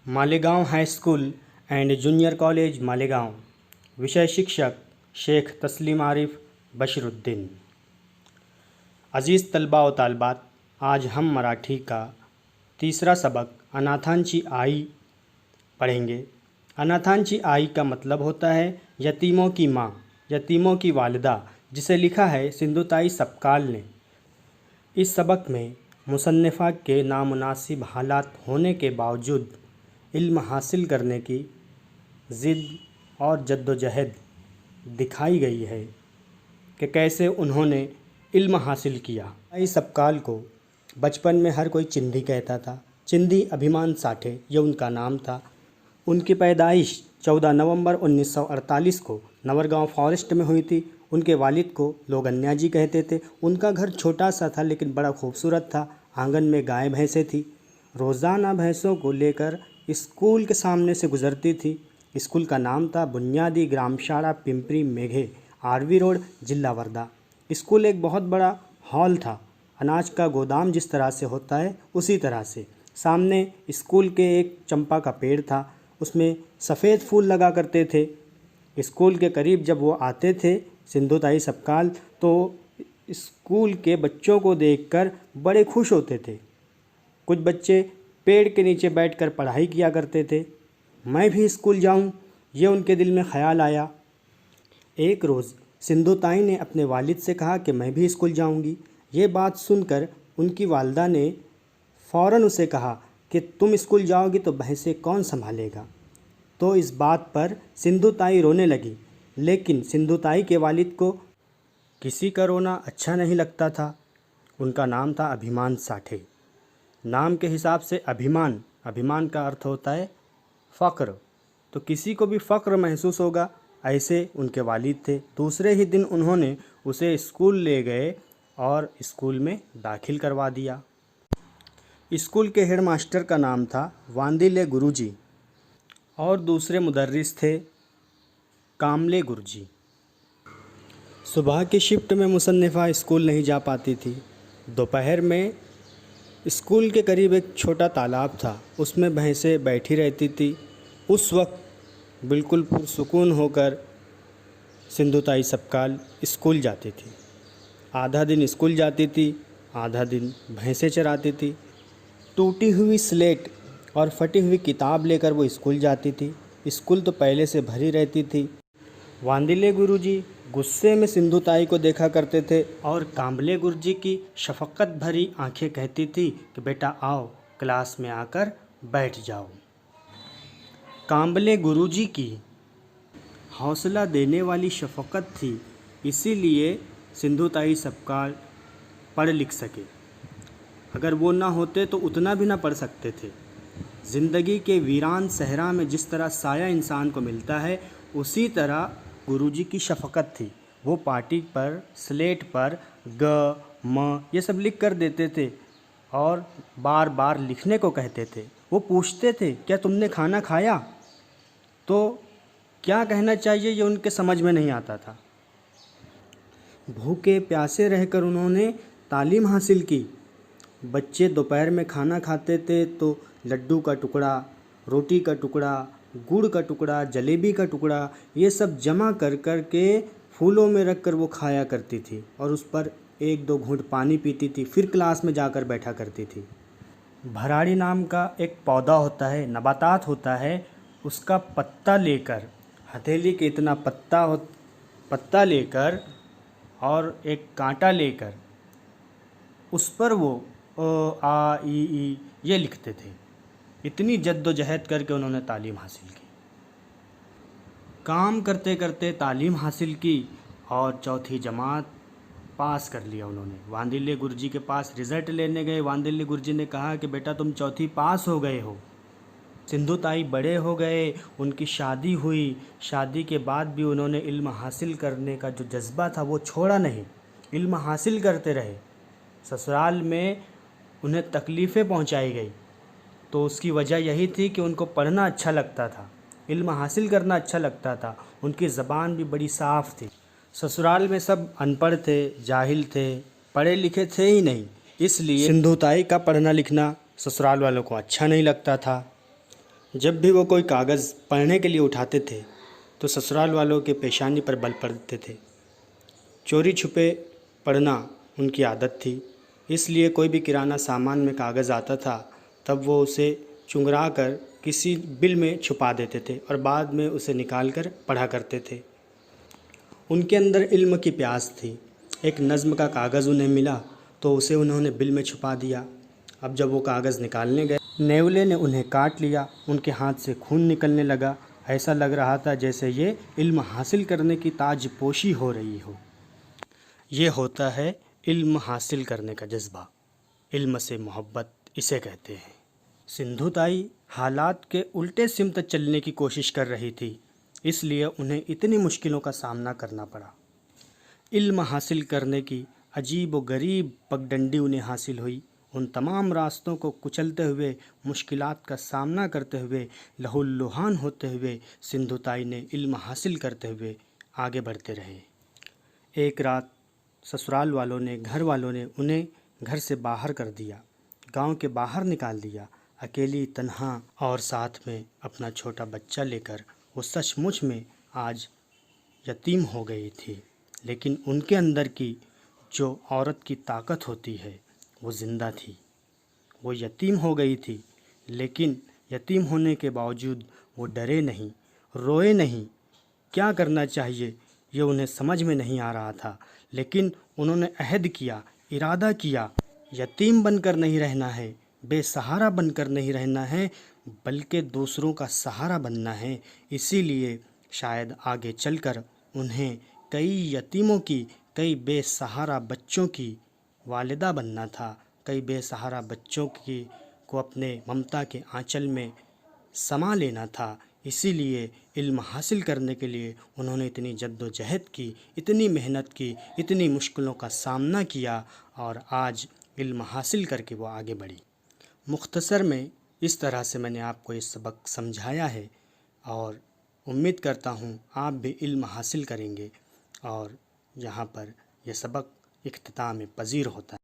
Malegaon high school and junior college Malegaon. विषय शिक्षक शेख तस्लीम आरिफ बशरुद्दीन। अज़ीज़ तलबा व तालबात, आज हम मराठी का तीसरा सबक अनाथांची आई पढ़ेंगे। अनाथांची आई का मतलब होता है यतीमों की माँ, यतीमों की वालिदा, जिसे लिखा है सिंधुताई सपकाल ने। इस सबक में मुसन्निफ़ा के नामुनासिब हालात होने के बावजूद इल्म हासिल करने की ज़िद और जद्दोजहद दिखाई गई है कि कैसे उन्होंने इल्म हासिल किया। इस सपकाल को बचपन में हर कोई चिंदी कहता था। चिंदी अभिमान साठे ये उनका नाम था। उनकी पैदाइश 14 नवंबर 1948 को नवरगांव फॉरेस्ट में हुई थी। उनके वालिद को लोग अन्या जी कहते थे। उनका घर छोटा सा था लेकिन बड़ा खूबसूरत था। आंगन में गाय भैंसें थी। रोज़ाना भैंसों को लेकर स्कूल के सामने से गुजरती थी। स्कूल का नाम था बुनियादी ग्रामशाला पिंपरी मेघे, आरवी रोड, जिला वर्धा। स्कूल एक बहुत बड़ा हॉल था। अनाज का गोदाम जिस तरह से होता है उसी तरह से। सामने स्कूल के एक चंपा का पेड़ था, उसमें सफ़ेद फूल लगा करते थे। स्कूल के करीब जब वो आते थे सिंधुताई सपकाल, तो स्कूल के बच्चों को देखकर बड़े खुश होते थे। कुछ बच्चे पेड़ के नीचे बैठकर पढ़ाई किया करते थे। मैं भी स्कूल जाऊं, ये उनके दिल में ख़याल आया। एक रोज़ सिंधुताई ने अपने वालिद से कहा कि मैं भी स्कूल जाऊंगी। ये बात सुनकर उनकी वालिदा ने फ़ौरन उसे कहा कि तुम स्कूल जाओगी तो भैंसें कौन संभालेगा। तो इस बात पर सिंधुताई रोने लगी। लेकिन सिंधुताई के वालिद को किसी का रोना अच्छा नहीं लगता था। उनका नाम था अभिमान साठे। नाम के हिसाब से अभिमान, अभिमान का अर्थ होता है फ़क्र, तो किसी को भी फ़क्र महसूस होगा, ऐसे उनके वालिद थे। दूसरे ही दिन उन्होंने उसे स्कूल ले गए और स्कूल में दाखिल करवा दिया। स्कूल के हेड मास्टर का नाम था वांदिले गुरुजी और दूसरे मुदर्रिस थे कामले गुरुजी। सुबह की शिफ्ट में मुसन्निफ़ा स्कूल नहीं जा पाती थी। दोपहर में स्कूल के करीब एक छोटा तालाब था, उसमें भैंसें बैठी रहती थी। उस वक्त बिल्कुल पुरसुकून होकर सिंधुताई सपकाल स्कूल जाती थी। आधा दिन स्कूल जाती थी, आधा दिन भैंसें चराती थी। टूटी हुई स्लेट और फटी हुई किताब लेकर वो स्कूल जाती थी। स्कूल तो पहले से भरी रहती थी। वांदिले गुरुजी गुस्से में सिंधुताई को देखा करते थे और कांबले गुरुजी की शफ़क़त भरी आंखें कहती थी कि बेटा आओ, क्लास में आकर बैठ जाओ। कांबले गुरुजी की हौसला देने वाली शफ़क़त थी, इसीलिए सिंधुताई सपकाल पढ़ लिख सके। अगर वो ना होते तो उतना भी ना पढ़ सकते थे। ज़िंदगी के वीरान सहरा में जिस तरह साया इंसान को मिलता है, उसी तरह गुरुजी की शफ़क़त थी। वो पाटी पर, स्लेट पर ग, म ये सब लिख कर देते थे और बार बार लिखने को कहते थे। वो पूछते थे क्या तुमने खाना खाया? तो क्या कहना चाहिए ये उनके समझ में नहीं आता था। भूखे प्यासे रहकर उन्होंने तालीम हासिल की। बच्चे दोपहर में खाना खाते थे तो लड्डू का टुकड़ा, रोटी का टुकड़ा, गुड़ का टुकड़ा, जलेबी का टुकड़ा, ये सब जमा कर कर के फूलों में रख कर वो खाया करती थी और उस पर एक दो घूंट पानी पीती थी, फिर क्लास में जाकर बैठा करती थी। भराड़ी नाम का एक पौधा होता है, नबातात होता है, उसका पत्ता लेकर, हथेली के इतना पत्ता लेकर और एक कांटा लेकर उस पर वो आ ई ये लिखते थे। इतनी जद्दोजहद करके उन्होंने तालीम हासिल की। काम करते करते तालीम हासिल की और चौथी जमात पास कर लिया उन्होंने। वांदिले गुरुजी के पास रिज़ल्ट लेने गए। वांदिले गुरुजी ने कहा कि बेटा तुम चौथी पास हो गए हो। सिंधुताई बड़े हो गए, उनकी शादी हुई। शादी के बाद भी उन्होंने इल्म हासिल करने का जो जज्बा था वो छोड़ा नहीं, इल्म हासिल करते रहे। ससुराल में उन्हें तकलीफ़ें पहुंचाई गई तो उसकी वजह यही थी कि उनको पढ़ना अच्छा लगता था, इल्म हासिल करना अच्छा लगता था। उनकी ज़बान भी बड़ी साफ़ थी। ससुराल में सब अनपढ़ थे, जाहिल थे, पढ़े लिखे थे ही नहीं, इसलिए सिंधुताई का पढ़ना लिखना ससुराल वालों को अच्छा नहीं लगता था। जब भी वो कोई कागज़ पढ़ने के लिए उठाते थे तो ससुराल वालों के पेशानी पर बल पड़ते थे। चोरी छुपे पढ़ना उनकी आदत थी, इसलिए कोई भी किराना सामान में कागज़ आता था तब वो उसे चुंगरा कर किसी बिल में छुपा देते थे और बाद में उसे निकाल कर पढ़ा करते थे। उनके अंदर इल्म की प्यास थी। एक नज़्म का कागज़ उन्हें मिला तो उसे उन्होंने बिल में छुपा दिया। अब जब वो कागज़ निकालने गए, नेवले ने उन्हें काट लिया। उनके हाथ से खून निकलने लगा। ऐसा लग रहा था जैसे ये इल्म हासिल करने की ताजपोशी हो रही हो। ये होता है इल्म हासिल करने का जज्बा, इल्म से मोहब्बत इसे कहते हैं। सिंधु ताई हालात के उल्टे सिमत चलने की कोशिश कर रही थी, इसलिए उन्हें इतनी मुश्किलों का सामना करना पड़ा। इल्म हासिल करने की अजीब व गरीब पगडंडी उन्हें हासिल हुई। उन तमाम रास्तों को कुचलते हुए, मुश्किलात का सामना करते हुए, लहूलुहान होते हुए सिंधु ताई ने इल्म हासिल करते हुए आगे बढ़ते रहे। एक रात ससुराल वालों ने, घर वालों ने उन्हें घर से बाहर कर दिया, गांव के बाहर निकाल दिया। अकेली, तन्हा और साथ में अपना छोटा बच्चा लेकर वो सचमुच में आज यतीम हो गई थी। लेकिन उनके अंदर की जो औरत की ताकत होती है वो ज़िंदा थी। वो यतीम हो गई थी, लेकिन यतीम होने के बावजूद वो डरे नहीं, रोए नहीं। क्या करना चाहिए ये उन्हें समझ में नहीं आ रहा था, लेकिन उन्होंने अहद किया, इरादा किया, यतीम बनकर नहीं रहना है, बेसहारा बनकर नहीं रहना है, बल्कि दूसरों का सहारा बनना है। इसीलिए शायद आगे चलकर उन्हें कई यतीमों की, कई बेसहारा बच्चों की वालिदा बनना था, कई बेसहारा बच्चों की को अपने ममता के आंचल में समा लेना था। इसीलिए इल्म हासिल करने के लिए उन्होंने इतनी जद्दोजहद की, इतनी मेहनत की, इतनी मुश्किलों का सामना किया और आज इल्म हासिल करके वो आगे बढ़ी। मुख्तसर में इस तरह से मैंने आपको ये सबक समझाया है और उम्मीद करता हूँ आप भी इल्म हासिल करेंगे और यहाँ पर यह सबक इख्तिताम पज़ीर होता है।